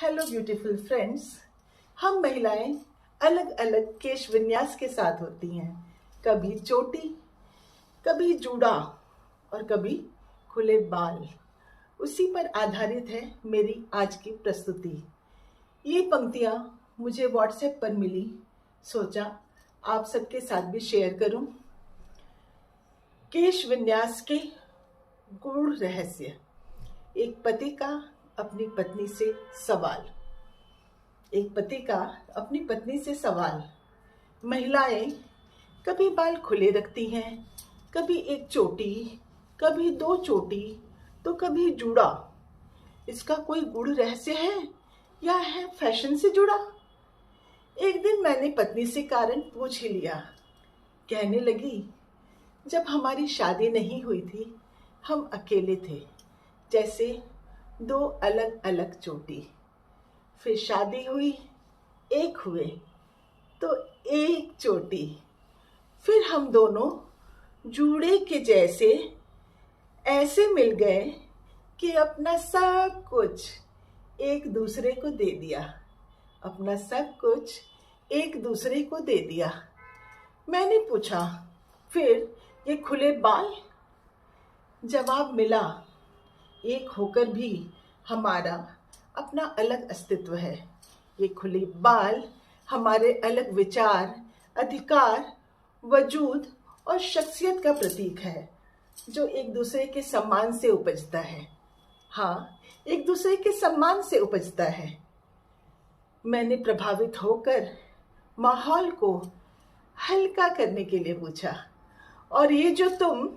Hello beautiful friends. हम महिलाएं अलग अलग केश विन्यास के साथ होती हैं। कभी चोटी, कभी जूड़ा और कभी खुले बाल। उसी पर आधारित है मेरी आज की प्रस्तुति। ये पंक्तियाँ मुझे व्हाट्सएप पर मिली, सोचा आप सबके साथ भी शेयर करूं। केश विन्यास के गूढ़ रहस्य। एक पति का अपनी पत्नी से सवाल। एक पति का अपनी पत्नी से सवाल। महिलाएं कभी बाल खुले रखती हैं, कभी एक चोटी, कभी दो चोटी, तो कभी जूड़ा। इसका कोई गूढ़ रहस्य है या है फैशन से जुड़ा? एक दिन मैंने पत्नी से कारण पूछ ही लिया। कहने लगी, जब हमारी शादी नहीं हुई थी हम अकेले थे, जैसे दो अलग अलग चोटी। फिर शादी हुई, एक हुए तो एक चोटी। फिर हम दोनों जूड़े के जैसे ऐसे मिल गए कि अपना सब कुछ एक दूसरे को दे दिया। अपना सब कुछ एक दूसरे को दे दिया। मैंने पूछा, फिर ये खुले बाल? जवाब मिला, एक होकर भी हमारा अपना अलग अस्तित्व है। ये खुले बाल हमारे अलग विचार, अधिकार, वजूद और शख्सियत का प्रतीक है, जो एक दूसरे के सम्मान से उपजता है। हाँ, एक दूसरे के सम्मान से उपजता है। मैंने प्रभावित होकर माहौल को हल्का करने के लिए पूछा, और ये जो तुम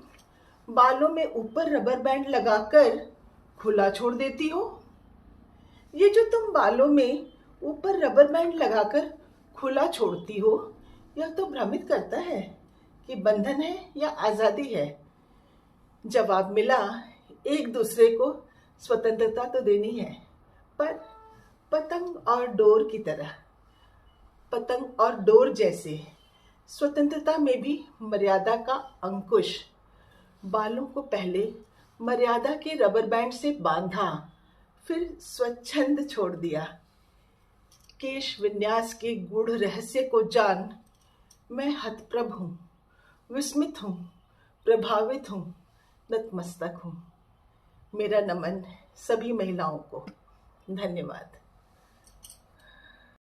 बालों में ऊपर रबर बैंड लगाकर खुला छोड़ देती हो, ये जो तुम बालों में ऊपर रबर बैंड लगाकर खुला छोड़ती हो, यह तो भ्रमित करता है कि बंधन है या आजादी है। जवाब मिला, एक दूसरे को स्वतंत्रता तो देनी है, पर पतंग और डोर की तरह। पतंग और डोर जैसे स्वतंत्रता में भी मर्यादा का अंकुश। बालों को पहले मर्यादा के रबर बैंड से बांधा, फिर स्वच्छंद छोड़ दिया। केश विन्यास के गूढ़ रहस्य को जान मैं हतप्रभ हूँ, विस्मित हूँ, प्रभावित हूँ, नतमस्तक हूँ। मेरा नमन सभी महिलाओं को। धन्यवाद।